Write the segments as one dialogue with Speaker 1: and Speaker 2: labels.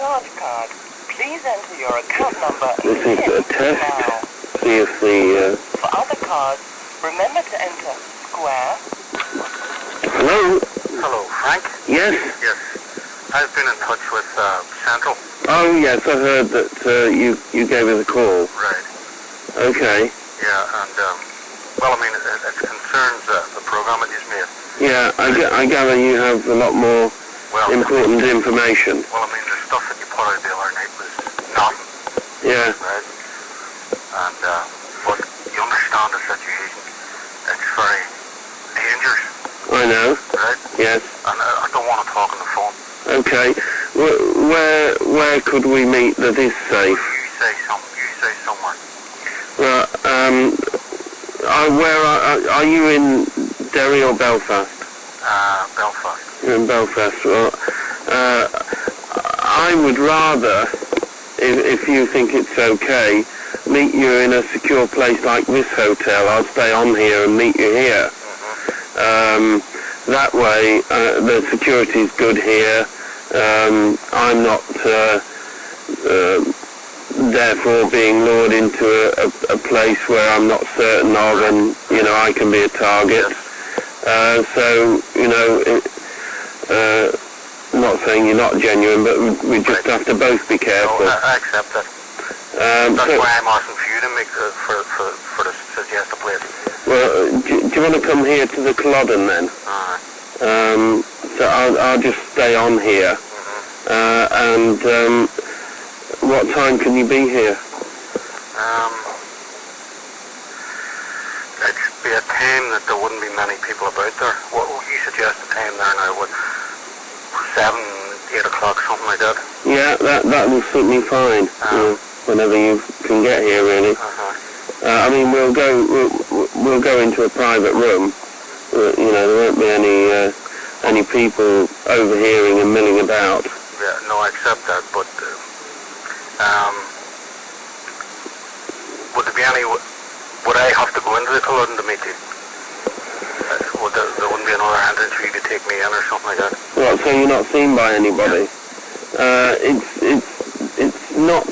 Speaker 1: charge card. Please enter your account number
Speaker 2: This is a test.
Speaker 1: now.
Speaker 2: See if the...
Speaker 1: For other cards, remember to enter square.
Speaker 2: Hello?
Speaker 3: Hello, Frank?
Speaker 2: Yes?
Speaker 3: Yes. I've been in touch with Central.
Speaker 2: Oh, yes, I heard that you gave us a call.
Speaker 3: Right.
Speaker 2: Okay.
Speaker 3: Yeah, and, well, I mean, it concerns the program that you've made.
Speaker 2: Yeah, I gather you have a lot more important information.
Speaker 3: Well, I mean, the stuff that you put out the other night was nothing.
Speaker 2: Yeah.
Speaker 3: Right? And, but you understand the situation. It's very dangerous.
Speaker 2: I know.
Speaker 3: Right?
Speaker 2: Yes.
Speaker 3: And I don't want to talk on the phone.
Speaker 2: Okay. Where could we meet that is safe?
Speaker 3: You say somewhere.
Speaker 2: Well, where are you in Derry or Belfast?
Speaker 3: Belfast.
Speaker 2: You're in Belfast. Well, I would rather, if you think it's okay, meet you in a secure place like this hotel. I'll stay on here and meet you here. That way, the security's good here. I'm not therefore being lured into a place where I'm not certain of, and I can be a target. So I'm not saying you're not genuine, but we just have to both be careful.
Speaker 3: No, I accept that. That's why I'm asking for you to make for the suggest a place.
Speaker 2: Well, do you want to come here to the Culloden then? So I'll just stay on here. And what time can you be here?
Speaker 3: It'd be a time that there wouldn't be many people about there. What would you suggest a time there now? What, 7, 8 o'clock, something like that?
Speaker 2: Yeah, that will suit me fine. Whenever you can get here, really. I mean, we'll go into a private room. There won't be any people overhearing and milling about.
Speaker 3: Yeah, no, I accept that, but would there be any? Would I have to go into the Culloden to meet you? Would there wouldn't be another entrance for you to take me in or something like that?
Speaker 2: Well, so you're not seen by anybody? It's not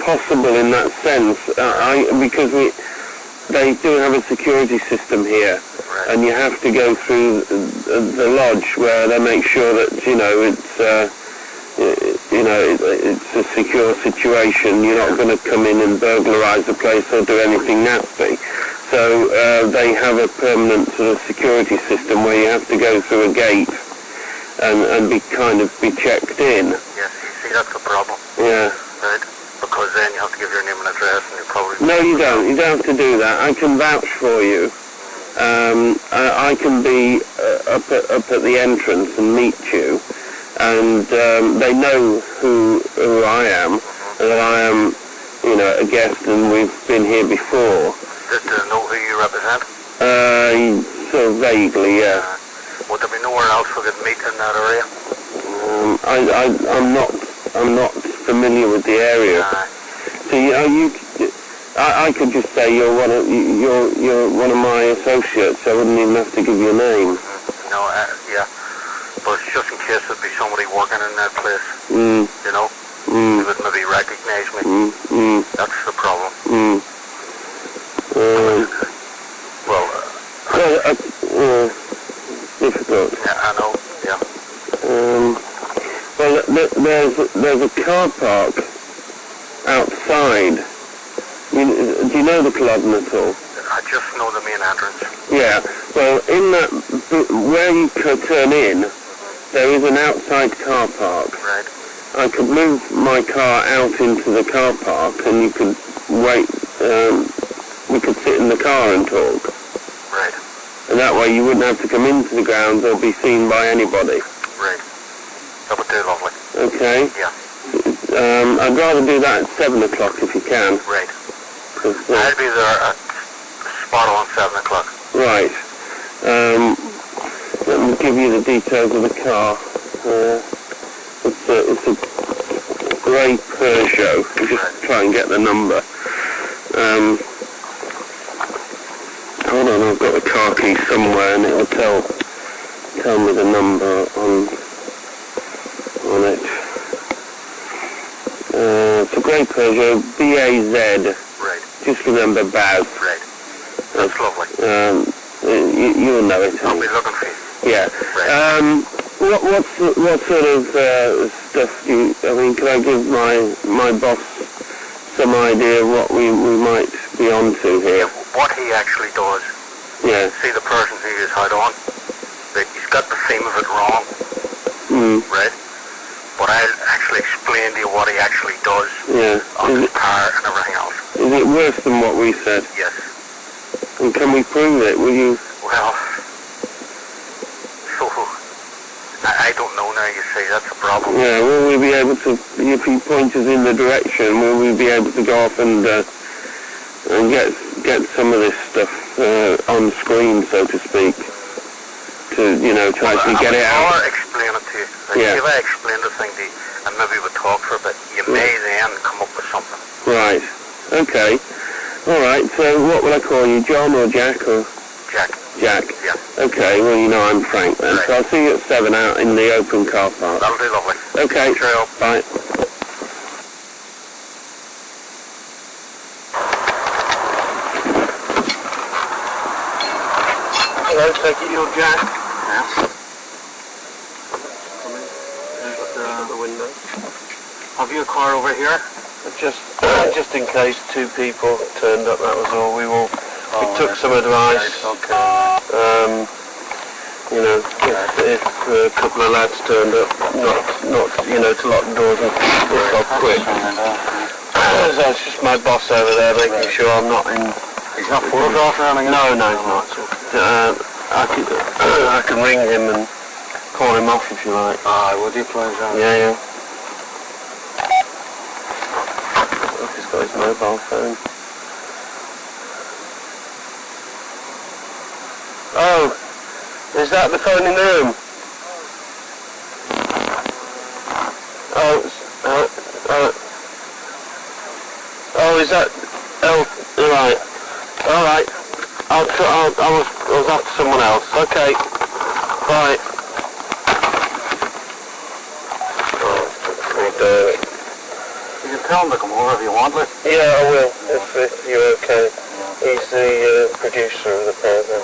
Speaker 2: possible in that sense. Because they do have a security system here.
Speaker 3: Right.
Speaker 2: And you have to go through the lodge where they make sure that it's a secure situation. You're not going to come in and burglarise the place or do anything nasty. So they have a permanent sort of security system where you have to go through a gate and be checked in.
Speaker 3: Yes, you see, that's the problem.
Speaker 2: Yeah.
Speaker 3: Right. Because then you have to give your name and address, and you probably.
Speaker 2: No, you don't. You don't have to do that. I can vouch for you. I can be up at the entrance and meet you, and they know who I am, and that I am, a guest, and we've been here before.
Speaker 3: Just to know who you represent?
Speaker 2: Sort of vaguely, yeah.
Speaker 3: Would there be nowhere else we could meet in that area?
Speaker 2: I'm not familiar with the area. So I could just say you're one of my associates. I wouldn't even have to give you a name.
Speaker 3: No, yeah, but it's just in case there'd be somebody working in that place. Who would maybe recognise me. That's the problem.
Speaker 2: Difficult.
Speaker 3: Yeah, I know. Yeah.
Speaker 2: Well, there's a car park outside. Do you know the Culloden at all?
Speaker 3: I just know the main entrance.
Speaker 2: Yeah. Well, in that where you could turn in, there is an outside car park.
Speaker 3: Right.
Speaker 2: I could move my car out into the car park, and you could wait. We could sit in the car and talk.
Speaker 3: Right.
Speaker 2: And that way you wouldn't have to come into the grounds or be seen by anybody.
Speaker 3: Right. That would do lovely.
Speaker 2: Okay.
Speaker 3: Yeah.
Speaker 2: I'd rather do that at 7 o'clock if you can.
Speaker 3: Right. I'll be there at spot on 7 o'clock.
Speaker 2: Right. Let me give you the details of the car. It's a grey Peugeot. I'll just try and get the number. Hold on, I've got the car key somewhere, and it will tell me the number on it. It's a grey Peugeot, B-A-Z.
Speaker 3: Right.
Speaker 2: Just remember Baz.
Speaker 3: Right. That's lovely.
Speaker 2: You'll know it.
Speaker 3: I'll be looking for you.
Speaker 2: Yeah.
Speaker 3: Right.
Speaker 2: What sort of stuff do you... I mean, can I give my boss some idea of what we might be onto here?
Speaker 3: What he actually does.
Speaker 2: Yeah.
Speaker 3: See the person who is out on? That he's got the theme of it wrong. Right? But I'll actually explain to you what he actually does.
Speaker 2: Yeah.
Speaker 3: On his power and everything else.
Speaker 2: Is it worse than what we said?
Speaker 3: Yes.
Speaker 2: And can we prove it? Will you...
Speaker 3: Well, so I don't know now, you see, that's a problem.
Speaker 2: Yeah, will we be able to, if he points us in the direction, will we be able to go off and get some of this stuff on screen, so to speak, to, to actually get it out?
Speaker 3: I'll explain it to you.
Speaker 2: Yeah.
Speaker 3: If I explain the thing to you, and maybe we'll talk for a bit, you may then come up with something.
Speaker 2: Right, okay. Alright, so what will I call you, John or Jack or?
Speaker 3: Jack.
Speaker 2: Jack?
Speaker 3: Yeah.
Speaker 2: Okay, well I'm Frank then,
Speaker 3: Right.
Speaker 2: so I'll see you at 7 out in the open car park.
Speaker 3: That'll be lovely.
Speaker 2: Okay,
Speaker 3: Cheerio.
Speaker 2: bye. Hello, take it you're Jack?
Speaker 3: Yes.
Speaker 2: Come in. Out the window.
Speaker 3: Have you a car over here?
Speaker 2: Just in case two people turned up, that was all. We took some advice.
Speaker 3: Okay.
Speaker 2: If a couple of lads turned up, not to lock the doors and pick up quick. So it's just my boss over there making sure I'm not in.
Speaker 3: He's not photographed or anything?
Speaker 2: No, he's not. I can ring him and call him off if you like.
Speaker 3: Aye, would you please?
Speaker 2: Yeah. Look, he's got his mobile phone. Oh, is that the phone in the room? Oh, is that? Oh, right. All right. I was after someone else. Okay. Bye.
Speaker 3: You can tell him to come over if you want, like.
Speaker 2: Yeah, I will, if you're okay. He's the producer of the program.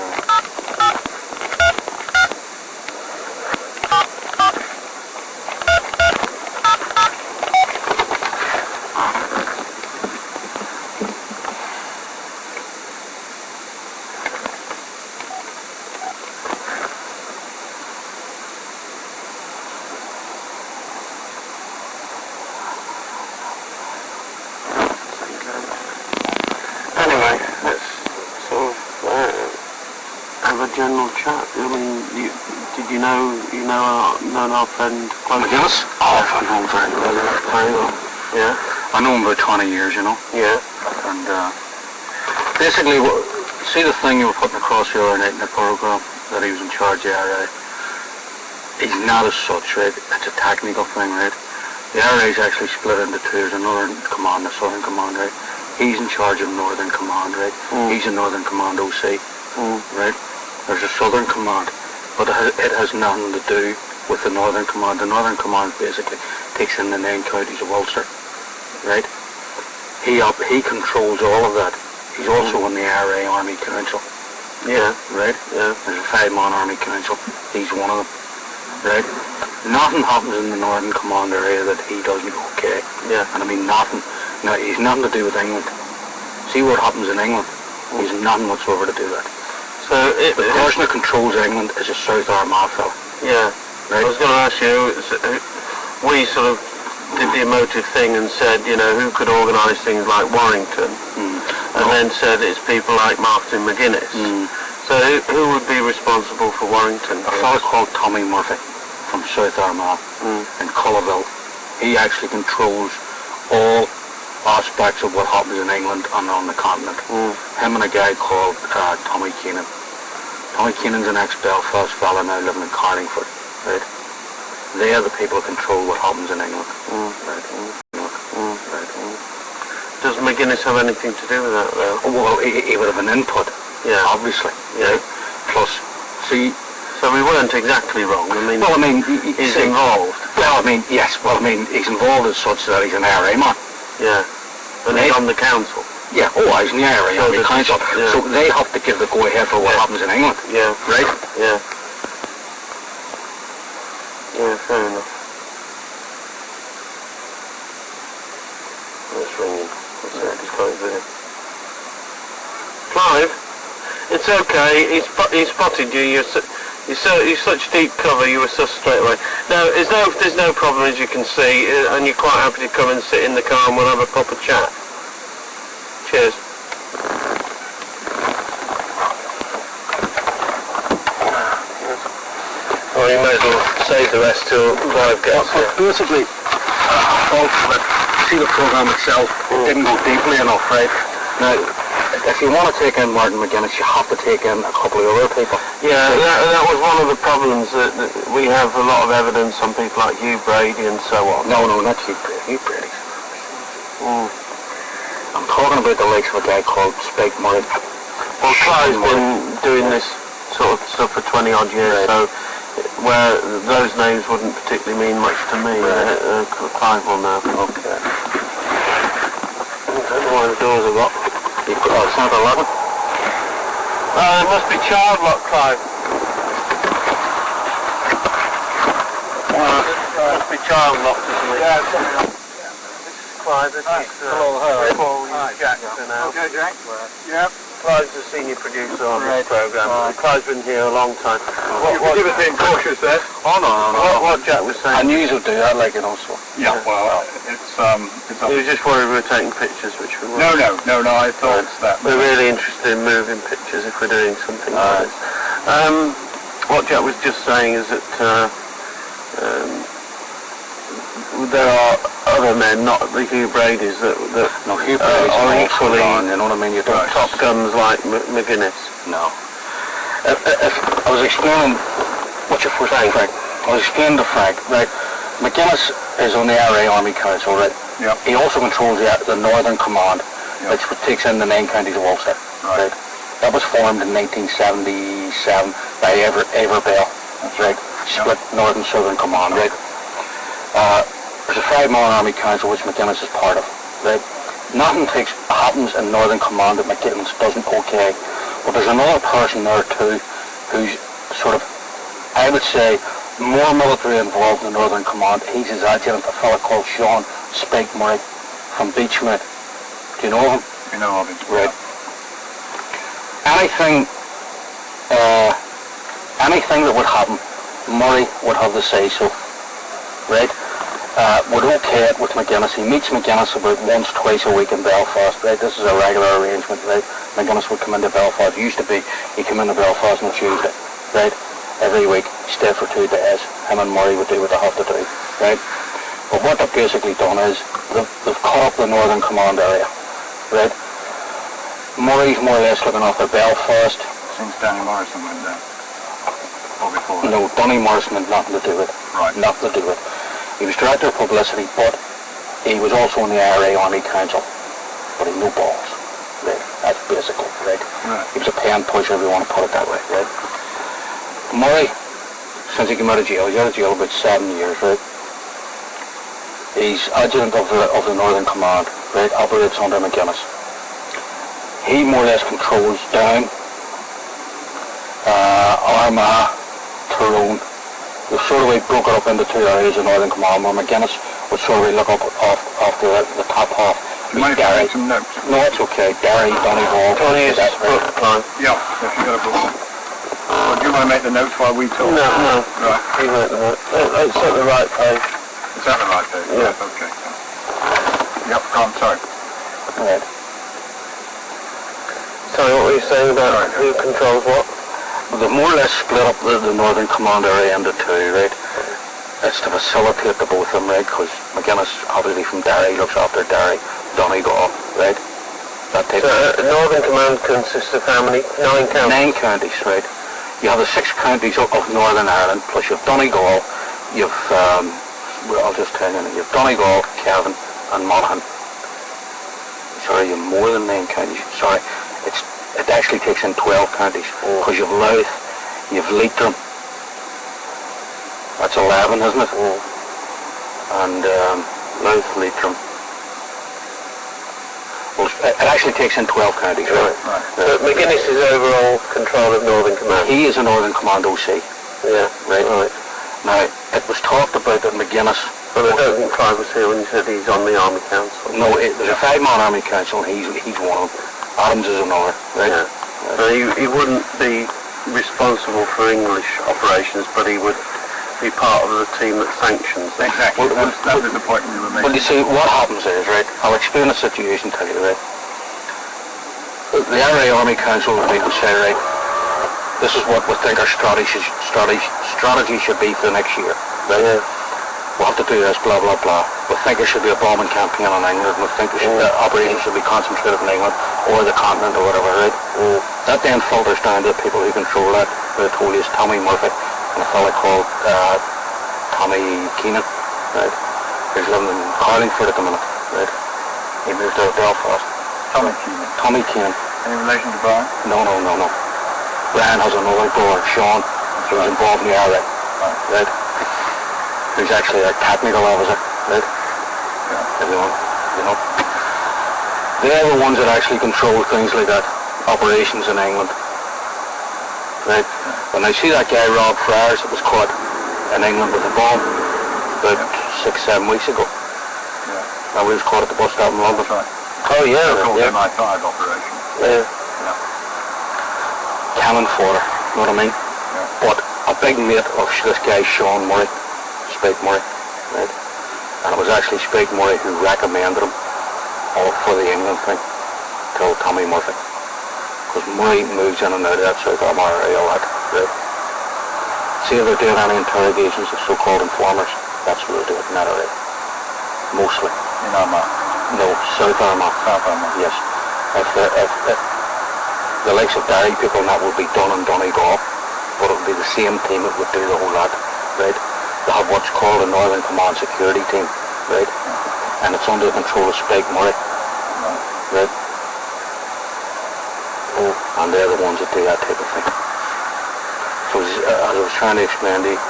Speaker 2: Anyway, let's sort of have a general chat. I mean, did you know our friend
Speaker 3: McGinnis? Oh, I know him very well.
Speaker 2: Yeah?
Speaker 3: I know him about 20 years, you know.
Speaker 2: Yeah.
Speaker 3: And basically, see the thing you were putting across the other night in the program, that he was in charge of the RA. He's not as such, right? It's a technical thing, right? The RA is actually split into two. There's a Northern Command and a Southern Command, right? He's in charge of Northern Command, right? He's in Northern Command OC, right? There's a Southern Command, but it has nothing to do with the Northern Command. The Northern Command basically takes in the 9 counties of Ulster, right? He controls all of that. He's also on the RA Army Council.
Speaker 2: Yeah.
Speaker 3: Right?
Speaker 2: Yeah.
Speaker 3: There's a 5-man Army Council. He's one of them. Right? Nothing happens in the Northern Command area that he doesn't okay.
Speaker 2: Yeah.
Speaker 3: And I mean nothing. Now, he's nothing to do with England. See what happens in England? He's nothing whatsoever to do with that.
Speaker 2: So
Speaker 3: The person that controls England is a South Armagh fellow.
Speaker 2: Yeah.
Speaker 3: Right?
Speaker 2: I was going to ask you, we sort of did the emotive thing and said, who could organise things like Warrington, and then said it's people like Martin McGuinness. So who would be responsible for Warrington?
Speaker 3: A fellow called Tommy Murphy from South Armagh in Cullerville. He actually controls all aspects of what happens in England and on the continent. Him and a guy called Tommy Keenan. Tommy Keenan's an ex-Belfast fella now living in Carlingford. Right? They are the people who control what happens in England. Right?
Speaker 2: Does McGuinness have anything to do with that, though?
Speaker 3: Well, he would have an input, obviously.
Speaker 2: Yeah.
Speaker 3: Plus, see...
Speaker 2: So we weren't exactly wrong. I mean,
Speaker 3: Well, I mean,
Speaker 2: he's involved.
Speaker 3: Well, I mean, yes. Well, I mean, he's involved as such that he's an RA man.
Speaker 2: Yeah. And he's on the council.
Speaker 3: Yeah. Oh, he's in the RA
Speaker 2: So
Speaker 3: Army Council.
Speaker 2: yeah.
Speaker 3: So they have to give the go-ahead for what happens in England.
Speaker 2: Yeah.
Speaker 3: Right?
Speaker 2: Yeah. Yeah, fair enough. It's ringing. It's quite good. Clive, it's okay. He spotted you. You're such deep cover. You were so straight away. No, there's no problem, as you can see, and you're quite happy to come and sit in the car and we'll have a proper chat. Cheers. Well, you may as well save the rest till Clive gets here.
Speaker 3: Basically, see the program itself, it didn't go deeply enough, right? Now, if you want to take in Martin McGuinness, you have to take in a couple of other people.
Speaker 2: Yeah, that was one of the problems, that we have a lot of evidence on people like Hugh Brady and so on.
Speaker 3: No, not Hugh Brady. Hugh Brady. I'm talking about the likes of a guy called Spike Murray.
Speaker 2: Well, Clive's been doing this sort of stuff for 20 odd years, so where those names wouldn't particularly mean much to me, Clive will know.
Speaker 3: Okay.
Speaker 2: I don't know why the doors are locked.
Speaker 3: It's not 11.
Speaker 2: It must be child lock, Clive. It must be child locked or something. Yeah, something like that. This is Clive, this is Paul Jackson now.
Speaker 3: Okay, Jack.
Speaker 2: Yep. Clive's the senior producer on this programme. Clive's been here a long time.
Speaker 4: You were being cautious there.
Speaker 3: Oh, no.
Speaker 2: What Jack was saying.
Speaker 3: I knew you would do that, like, also.
Speaker 4: Yeah, well, it's
Speaker 2: He was just worried we were taking pictures, which we weren't.
Speaker 4: No, I thought that.
Speaker 2: We're really interested in moving pictures if we're doing something like this. What Jack was just saying is that there are other men, not the Hugh Bradys, that
Speaker 3: No, Hugh Brady's
Speaker 2: are
Speaker 3: also
Speaker 2: equally
Speaker 3: gone, you know what I mean? You don't
Speaker 2: top guns like McGuinness.
Speaker 3: No. If I was explaining what you first saying, Frank. I was explaining to Frank, right? McGuinness is on the RA Army Council, right?
Speaker 4: Yep.
Speaker 3: He also controls the Northern Command,
Speaker 4: Yep.
Speaker 3: which takes in the 9 counties of Ulster.
Speaker 4: Right.
Speaker 3: That was formed in 1977 by Averell, right? Split Northern and Southern Command, right? There's a 5-man Army Council which McGuinness is part of, right? Nothing happens in Northern Command that McGuinness doesn't okay. But there's another person there too who's sort of, I would say, more military involved in Northern Command. He's his adjutant, a fella called Sean Spike Murray from Beachmid. Do you know him?
Speaker 4: You know of it.
Speaker 3: Right. Anything that would happen, Murray would have the say so, right? Would okay it with McGuinness. He meets McGuinness about once, twice a week in Belfast, right? This is a regular arrangement, right? McGuinness would come into Belfast. It used to be he'd come into Belfast on a Tuesday, right? Every week, stay for 2 days. Him and Murray would do what they have to do, right? But what they've basically done is they've cut up the Northern Command area, right? Murray's more or less looking after Belfast.
Speaker 4: Since Danny Morrison went down. Or before that.
Speaker 3: No, Donny Morrison had nothing to do with it.
Speaker 4: Right.
Speaker 3: Nothing to do with it. He was director of publicity, but he was also in the RA Army Council. But he had no balls. Right. That's basically, right?
Speaker 4: Right.
Speaker 3: He was a pen pusher, if you want to put it that way, right? Murray, since he came out of jail, he's out of jail about 7 years, right? He's adjutant of the Northern Command, right? Operates under McGuinness. He more or less controls down Armagh, Tyrone. They've sort of broken up into 2 areas of Northern Command, where McGuinness would sort of look up off the top half.
Speaker 4: You might have to take some notes.
Speaker 3: No, it's okay. Derry, Donegal.
Speaker 2: Tony is
Speaker 3: that's
Speaker 2: book, Clive.
Speaker 4: Yeah, if you got a book. Well, do you want to make the notes while we talk?
Speaker 2: No.
Speaker 4: Right.
Speaker 2: You wrote them out. It's at the right page.
Speaker 4: Is that the right page?
Speaker 2: Yeah.
Speaker 4: Okay. Yep, go on, sorry.
Speaker 3: Right.
Speaker 2: Sorry, what were you saying about who controls what?
Speaker 3: They've more or less split up the Northern Command area into 2, right? It's to facilitate the both of them, right? Because McGuinness, obviously from Derry, looks after Derry, Donegal, right? That takes
Speaker 2: Northern Command consists of how many? 9 counties?
Speaker 3: 9 counties, right? You have the 6 counties of Northern Ireland, plus you have Donegal, you've, well, I'll just tell you, you've Donegal, Cavan, and Monaghan. Sorry, you have more than 9 counties. Sorry, it actually takes in 12 counties, because you've Louth, you've Leitrim. That's 11, isn't it? and
Speaker 2: Most Leitrim.
Speaker 3: well, it actually takes in 12 counties, right?
Speaker 4: Right.
Speaker 2: But McGuinness is overall control of Northern Command.
Speaker 3: He is a Northern Command OC.
Speaker 2: Yeah,
Speaker 3: Right.
Speaker 2: right.
Speaker 3: Now, it was talked about that McGuinness...
Speaker 2: But I don't think Clive was here when you said he's on the Army Council.
Speaker 3: No, there's a 5-man Army Council, and he's one of them. Adams is another, right?
Speaker 2: Yeah. So he wouldn't be responsible for English operations, but he would be part of the team that sanctions them.
Speaker 4: Exactly. That was the point we were
Speaker 3: Well,
Speaker 4: making.
Speaker 3: you see, what happens is, right, I'll explain the situation to you, right? The RA Army Council will meet and say, right, this is what we think our strategy should be for the next year, right?
Speaker 2: Yeah.
Speaker 3: We'll have to do this, blah, blah, blah. We think there should be a bombing campaign in England. We think the operations should be concentrated in England or the continent or whatever, right? That then filters down to the people who control that. The told is Tommy Murphy and a fellow called Tommy Keenan, right? Who's living in Carlingford at the minute, right? He moved out of Belfast.
Speaker 4: Tommy Keenan.
Speaker 3: Tommy Keenan.
Speaker 4: Any relation to Brian?
Speaker 3: No. Brian has another brother, Sean, who's involved in the RA, right? Who's actually a technical officer, right?
Speaker 4: Yeah.
Speaker 3: Everyone, you know. They're the ones that actually control things like that, operations in England, right? When I see that guy Rob Friars that was caught in England with a bomb about 6-7 weeks ago, and we was caught at the bus stop in London.
Speaker 4: That's right.
Speaker 2: Oh yeah.
Speaker 4: It's called
Speaker 2: Yeah.
Speaker 4: MI5 operation.
Speaker 2: Yeah.
Speaker 3: Cannon fodder, you know what I mean? But a big mate of this guy Sean Murray, Spike Murray, right? And it was actually Spike Murray who recommended him all for the England thing to Tommy Murphy. Because Murray moves in and out of that South Armagh area a lot, right? See if they're doing any interrogations of so-called informers, that's what they're doing in that area. Mostly.
Speaker 4: In Armagh.
Speaker 3: No, South Armagh.
Speaker 4: South Armagh.
Speaker 3: Yes. If the likes of Derry people and that would be done in Donegal, but it would be the same team that would do the whole lot, right? They have what's called a Northern Command Security Team, right? And it's under the control of Spike Murray, right? And they're the ones that do that type of thing. So as I was trying to explain to you,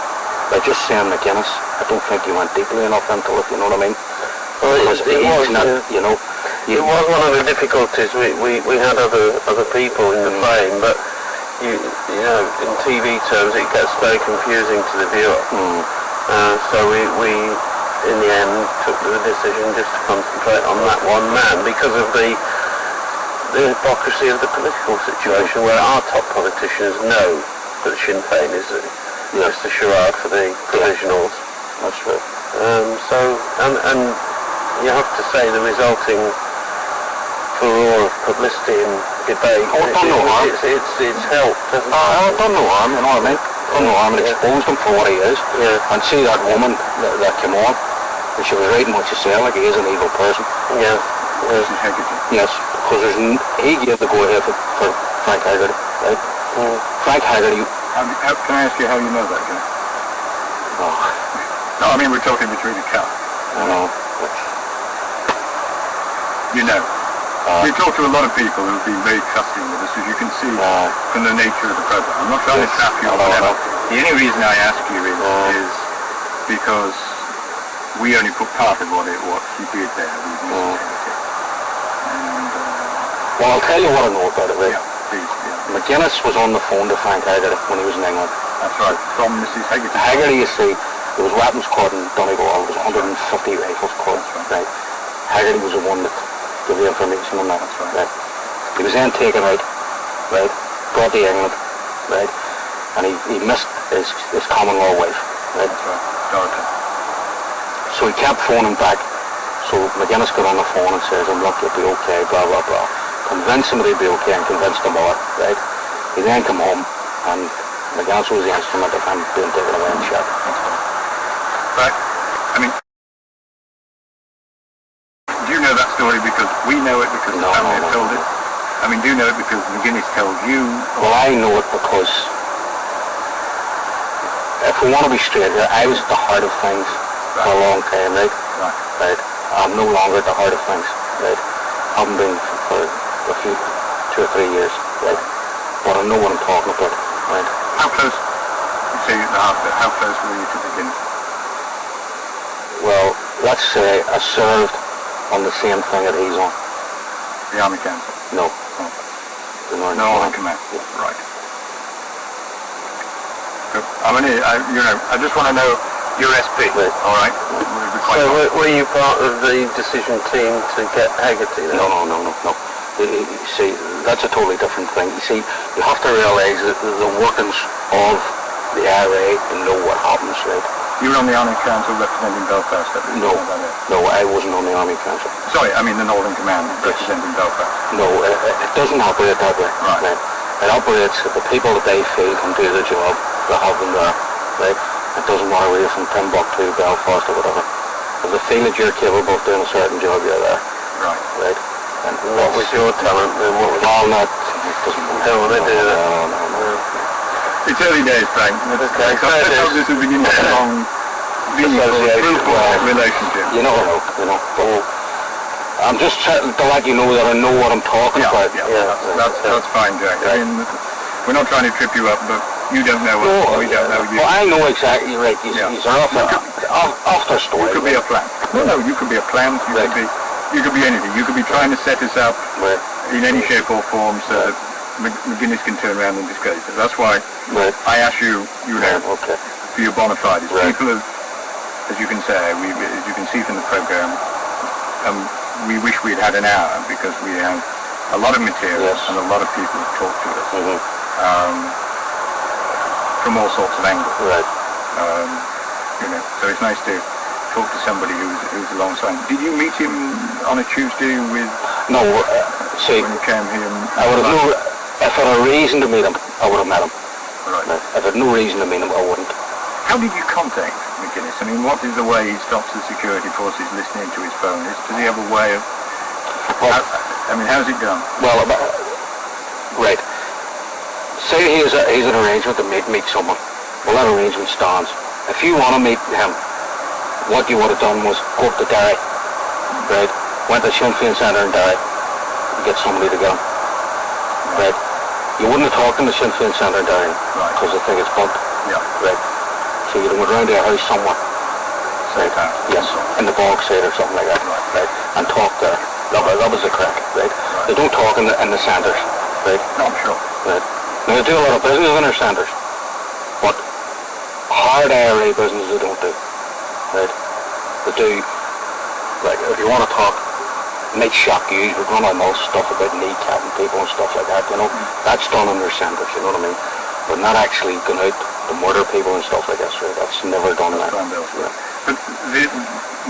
Speaker 3: by just saying McGuinness, I don't think you went deeply enough into it, you know what I mean?
Speaker 2: Well,
Speaker 3: Because
Speaker 2: it was,
Speaker 3: he's not, you know,
Speaker 2: it was one of the difficulties. We had other people in the frame, but you know, in TV terms, it gets very confusing to the viewer. So we in the end took the decision just to concentrate on that one man because of the hypocrisy of the political situation, where our top politicians know that Sinn Féin is just a charade for the provisionals.
Speaker 3: that's true.
Speaker 2: So and you have to say the resulting furore of publicity and debate.
Speaker 3: It's done no harm.
Speaker 2: It's helped, hasn't it?
Speaker 3: It's done no harm, you know what I mean? Done no harm, it exposed him for what he is.
Speaker 2: Yeah.
Speaker 3: And see that woman that came on, and she was writing what she said, like he is an evil person.
Speaker 2: Yeah.
Speaker 4: Mrs. Hegarty.
Speaker 3: Yes, because he gave the go-ahead for Frank Haggerty, right? Frank Haggerty,
Speaker 4: Can I ask you how you know that guy?
Speaker 3: oh,
Speaker 4: No, I mean we're talking between the car.
Speaker 3: you know,
Speaker 4: You know. We talk to a lot of people who've been very trusting with us, as you can see from the nature of the program. I'm not trying to trap you or whatever. The only reason I ask you is because we only put part of what he did there with Mrs. Hegarty. And,
Speaker 3: well, I'll tell you what I know about it, right?
Speaker 4: please,
Speaker 3: McGuinness was on the phone to Frank Haggerty when he was in England.
Speaker 4: that's right, from Mrs. Hegarty.
Speaker 3: Haggerty, you see, there was weapons caught in Donegal, there was 150 rifles caught, right? Haggerty was the one that gave the information on that, right? He was then taken out, right? Brought to England, right? And he missed his common law wife, right?
Speaker 4: That's right, Dorothy.
Speaker 3: So he kept phoning back. So McGuinness got on the phone and says, look, you'll be okay, blah, blah, blah. Convinced him that he'd be okay and convinced him more, right? He then came home and McGuinness was the instrument of him being taken away and shot.
Speaker 4: Right. I mean, do you know that story because we know it because the family have told it? I mean, do you know it because McGuinness told you?
Speaker 3: Well, I know it because, if we want to be straight here, I was at the heart of things for a long time, right? Right. I'm no longer at the heart of things, right? I haven't been for a few, 2 or 3 years, right? But I know what I'm talking about, right?
Speaker 4: How close, you say at the heart of it, how close were you to McGuinness?
Speaker 3: Well, let's say, I served on the same thing that he's on.
Speaker 4: The Army Council?
Speaker 3: No.
Speaker 4: Oh.
Speaker 3: The Northern
Speaker 4: Northern
Speaker 3: Command.
Speaker 4: Command. Right. Good. I just want to know your SP.
Speaker 2: Right.
Speaker 4: All right.
Speaker 2: So were you part of the decision team to get Haggerty then?
Speaker 3: No. You see, that's a totally different thing. You see, you have to realise that the workings of the IRA and know what happens, right?
Speaker 4: You were on the Army Council representing Belfast at the
Speaker 3: No, I wasn't on the Army Council.
Speaker 4: Sorry, I mean the Northern Command representing Belfast.
Speaker 3: No, it doesn't operate that way.
Speaker 4: Right.
Speaker 3: It operates that the people that they feel can do the job, they have them there, right? It doesn't matter whether you're from Timbuktu, Belfast or whatever. If they feel that you're capable of doing a certain job, you're there.
Speaker 4: Right.
Speaker 3: And
Speaker 2: What was your talent then? What was
Speaker 3: all that? Don't
Speaker 2: want to do that.
Speaker 3: No.
Speaker 4: It's early days, Frank.
Speaker 2: Okay.
Speaker 4: Let's hope this will begin a long, meaningful, fruitful relationship.
Speaker 3: You never know, But I'm just trying to let you know that I know what I'm talking about.
Speaker 4: That's fine, Jack. I mean, we're not trying to trip you up, but you don't know us, we don't know you.
Speaker 3: Well, I know exactly, right. He's off their story.
Speaker 4: You could be a plant. No, you could be a plant. You could be anything. You could be trying to set us up in any shape or form so that McGuinness can turn around and disgrace it. That's why I ask you, for your bona fides. People have, as you can say, as you can see from the program, we wish we'd had an hour because we have a lot of material and a lot of people who talk to us from all sorts of angles.
Speaker 3: Right.
Speaker 4: So it's nice to talk to somebody who's alongside. Did you meet him on a Tuesday with?
Speaker 3: No. See,
Speaker 4: when you came here.
Speaker 3: I would have no. If I had a reason to meet him, I would have met him.
Speaker 4: Right.
Speaker 3: If I had no reason to meet him, I wouldn't.
Speaker 4: How did you contact McGuinness? I mean, what is the way he stops the security forces listening to his phone? Does he have a way of? How's it done?
Speaker 3: Well, right. Say he's an arrangement to meet someone. Well, that arrangement stands. If you want to meet him, what you would have done was go up to Derry, right? Went to Sinn Féin Centre in Derry, get somebody to get him, right? You wouldn't have talked in the Sinn Féin Centre in Derry, because they think it's bugged, right? So you'd have went round to your house somewhere, right? Yes, in the Bogside or something like that, right? And talk there. That was the crack, right? They don't talk in the centres, right?
Speaker 4: Not sure.
Speaker 3: Right. Now they do a lot of business in their centres, but hard IRA business they don't do. Right? They do, like, if you want to talk, it might shock you, we're going on all stuff about kneecapping people and stuff like that, that's done in their centres, you know what I mean? But not actually going out to murder people and stuff like that, right? That's never done in that.
Speaker 4: But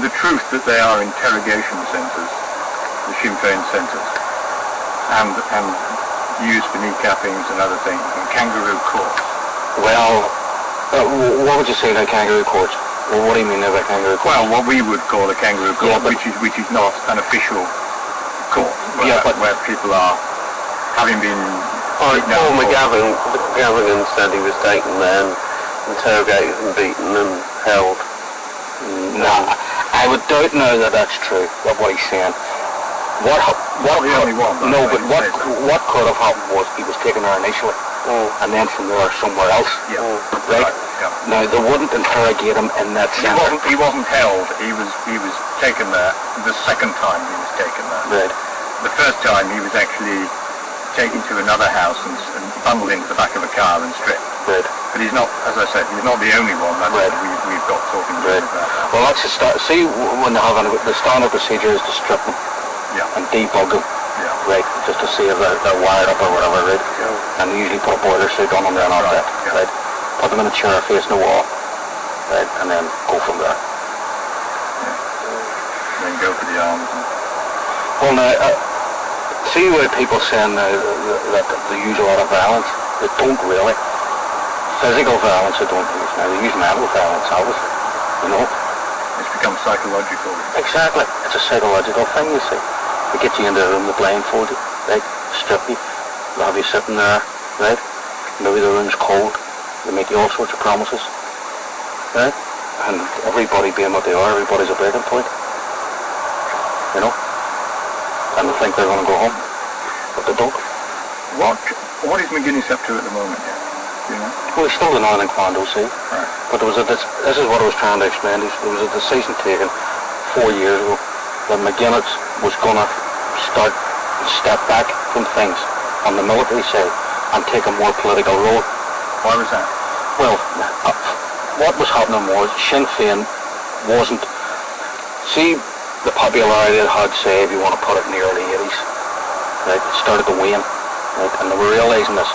Speaker 4: the truth that they are interrogation centres, the Sinn Féin centres, and used for kneecappings and other things, and kangaroo courts.
Speaker 3: Well, what would you say about kangaroo courts? Well, what do you mean by kangaroo court?
Speaker 4: Well, what we would call a kangaroo court, which is not an official court, where people are having been.
Speaker 2: Paul McGavin said he was taken there and interrogated and beaten and held.
Speaker 3: Nah, I would doubt now that that's true. What he's saying. What could have happened was he was taken there initially, and then from there somewhere else. Right. Now they wouldn't interrogate him in that centre.
Speaker 4: He wasn't held. He was taken there the second time he was taken there.
Speaker 3: Right.
Speaker 4: The first time he was actually taken to another house and bundled into the back of a car and stripped.
Speaker 3: Right.
Speaker 4: But he's not, as I said, he's not the only one that we've got talking to him about.
Speaker 3: Well, that's the start. See, when they have the standard procedure is to strip them. And debug them, right, just to see if they're wired up or whatever, right? And they usually put a boiler suit on them then after that, right? Put them in a chair facing the wall, right, and then go from there.
Speaker 4: Then go for the arms.
Speaker 3: Well, now, see where people saying now that they use a lot of violence? They don't really. Physical violence they don't use. Now, they use mental violence, obviously,
Speaker 4: It's become psychological.
Speaker 3: Exactly. It's a psychological thing, you see. They get you into a room, they blindfold you, right? Strip you. They'll have you sitting there, right? Maybe the room's cold. They make you all sorts of promises, right? And everybody being what they are, everybody's a breaking point. And they think they're going to go home, but they don't.
Speaker 4: What is McGuinness up to at the moment,
Speaker 3: Well, he's still in Commando, see?
Speaker 4: Right.
Speaker 3: But there was this is what I was trying to explain. There was a decision taken 4 years ago that McGuinness was going to step back from things on the military side and take a more political role.
Speaker 4: Why was that?
Speaker 3: Well, what was happening was Sinn Féin wasn't... See the popularity it had, say, if you want to put it in the early 80s, right? It started to wane, right? And they were realising this.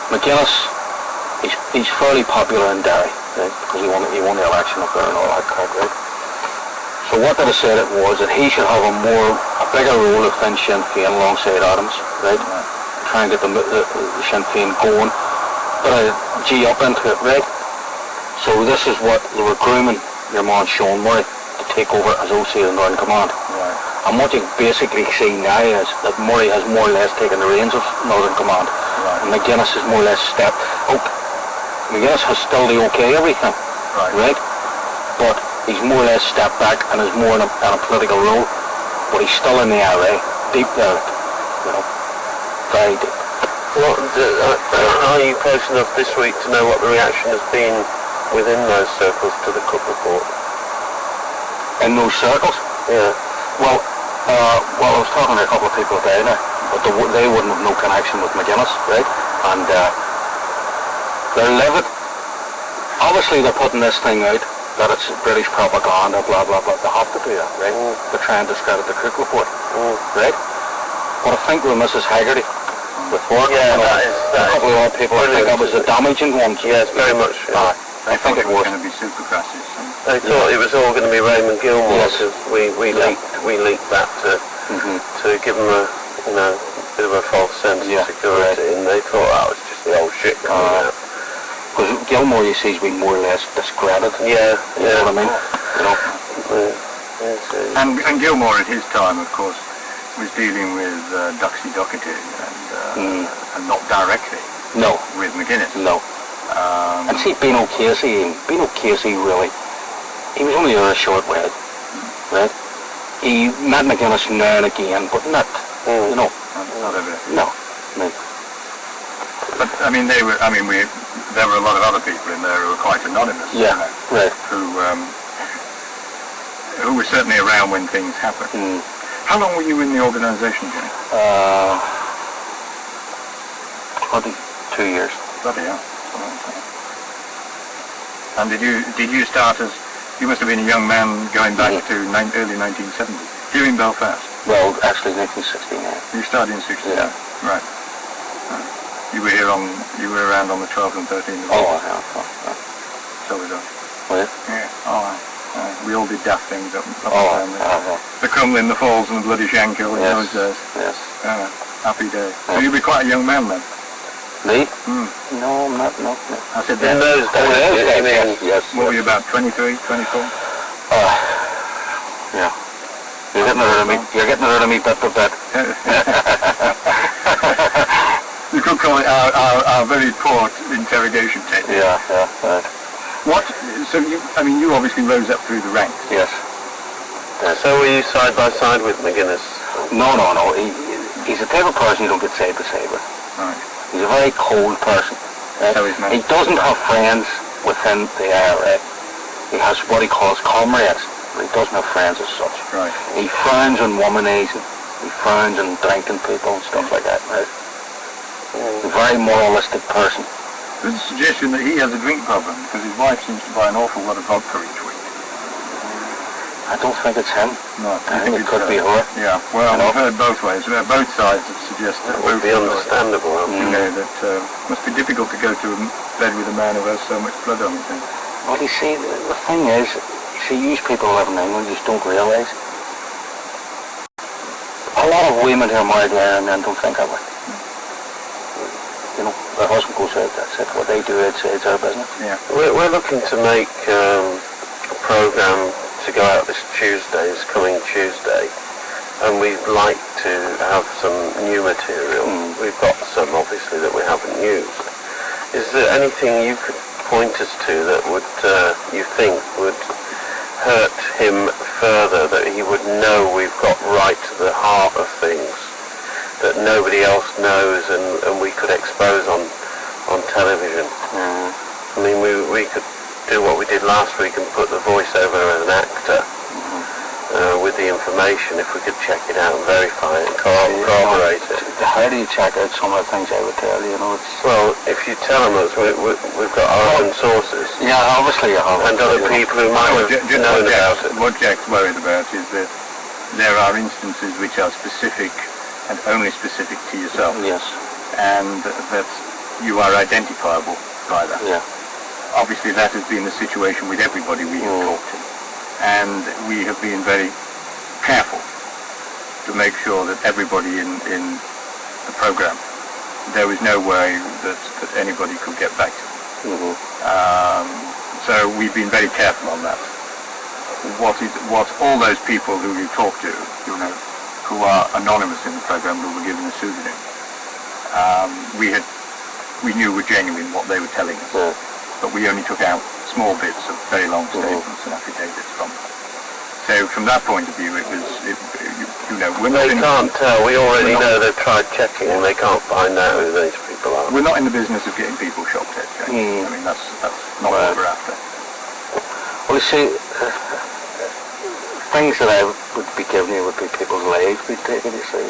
Speaker 3: McGuinness, he's fairly popular in Derry, right? Because he won the election up there and all that crap, right? So what they decided was that he should have a bigger role within Sinn Féin alongside Adams, right? Try and get the Sinn Féin going, but G up into it, right? So this is what they were grooming your man Sean Murray to take over as OC of the Northern Command. Right. And what you basically see now is that Murray has more or less taken the reins of Northern Command. Right. And McGuinness has more or less stepped up. McGuinness has still the okay everything, right? But he's more or less stepped back and is more in a political role. But he's still in the IRA, deep there, you know, very deep.
Speaker 2: Are you close enough this week to know what the reaction has been within those circles to the Cook report?
Speaker 3: In those circles?
Speaker 2: Yeah.
Speaker 3: Well, I was talking to a couple of people today now, but they wouldn't have no connection with McGuinness, right? And they're livid. Obviously, they're putting this thing out that it's British propaganda, blah blah blah. They have to do that, right? To try and discredit the Cook report, right? But I think with Mrs. Haggerty, with work, a couple of other people, I think that was the damaging ones.
Speaker 2: Yes, very much. Yeah.
Speaker 3: I think it was
Speaker 4: going to be super crashes.
Speaker 2: They thought it was all going to be Raymond Gilmore because we leaked that to give them a bit of a false sense of security, and they thought that was just the old shit coming out.
Speaker 3: Because Gilmore, you see, has been more or less discredited.
Speaker 2: Yeah,
Speaker 3: you know what I mean. You know.
Speaker 4: And Gilmore at his time, of course, was dealing with Duxie Doherty and not directly.
Speaker 3: No.
Speaker 4: With McGuinness.
Speaker 3: No. And see, Bino Casey really, he was only there a short while, right? He met McGuinness now and again, but not, you know.
Speaker 4: Not every.
Speaker 3: No.
Speaker 4: But I mean, there were a lot of other people in there who were quite anonymous.
Speaker 3: Yeah. Right.
Speaker 4: Who were certainly around when things happened. How long were you in the organisation, Jimmy?
Speaker 3: 22 years.
Speaker 4: Bloody hell. And did you start as, you must have been a young man going back to early 1970, here in Belfast?
Speaker 3: Well, actually 1969.
Speaker 4: You started in 69?
Speaker 3: Yeah.
Speaker 4: Right. You were around on the 12th and 13th of August?
Speaker 3: Yeah.
Speaker 4: So was I.
Speaker 3: Was it?
Speaker 4: Yeah, we all did daft things up and down there. The Crumlin, the Falls and the bloody Shankill in those days.
Speaker 3: Yes.
Speaker 4: Happy day. So you'd be quite a young man then?
Speaker 3: Me? No, not.
Speaker 4: I said
Speaker 2: in those days.
Speaker 3: Yes.
Speaker 4: What were you, about 23, 24?
Speaker 3: Yeah. You're getting rid of me. You're getting rid of me bit by bit.
Speaker 4: You could call it our very poor interrogation technique.
Speaker 3: Yeah, right.
Speaker 4: What? So you obviously rose up through the ranks.
Speaker 3: Yes.
Speaker 2: So were you side by side with McGuinness?
Speaker 3: No. He's the type of person you don't get side by side with.
Speaker 4: Right.
Speaker 3: He's a very cold person.
Speaker 4: So he's not.
Speaker 3: He doesn't have friends within the IRA. He has what he calls comrades, but he doesn't have friends as such.
Speaker 4: Right.
Speaker 3: He frowns on womanizing. He frowns on drinking people and stuff like that. Right? He's a very moralistic person.
Speaker 4: There's a suggestion that he has a drink problem because his wife seems to buy an awful lot of vodka each week.
Speaker 3: I don't think it's him.
Speaker 4: No,
Speaker 3: I think it could be her.
Speaker 4: Yeah, well, I've heard both ways. Both sides have suggested.
Speaker 2: That would be understandable.
Speaker 4: That must be difficult to go to bed with a man who has so much blood on his hands.
Speaker 3: Well, you see, the thing is, you people living in England just don't realise. A lot of women who are married to Irish men don't think of it. You know, their husband goes out, that's it. What they do, it's their business.
Speaker 4: Yeah.
Speaker 2: We're looking to make a programme to go out this coming Tuesday, and we'd like to have some new material. We've got some, obviously, that we haven't used. Is there anything you could point us to that would, you think, would hurt him further, that he would know we've got right to the heart of things, that nobody else knows and we could expose on television? I mean, we could do what we did last week and put the voice over as an actor, with the information, if we could check it out and verify it and corroborate it.
Speaker 3: How do you check out some of the things I would tell you? You know, it's,
Speaker 2: Well, if you tell them us, we've got our own sources.
Speaker 3: yeah, obviously you have.
Speaker 2: And other people who might have known about it.
Speaker 4: What Jack's worried about is that there are instances which are specific and only specific to yourself,
Speaker 3: Yes.
Speaker 4: and that you are identifiable by that.
Speaker 3: Yeah.
Speaker 4: Obviously that has been the situation with everybody we have talked to, and we have been very careful to make sure that everybody in the program, there was no way that anybody could get back to them. So we've been very careful on that. What all those people who you talk to, you know, who are anonymous in the program, who were given a pseudonym, we knew were genuine what they were telling us, but we only took out small bits of very long statements and affidavits from them. So from that point of view, it was, you know, we're not
Speaker 2: They can't tell. We already know they've tried checking and they can't find out who these people are.
Speaker 4: We're not in the business of getting people shot dead, James. I mean, that's not what we're after.
Speaker 3: Well, you see, things that I would be giving you would be people's lives we'd take it, you see.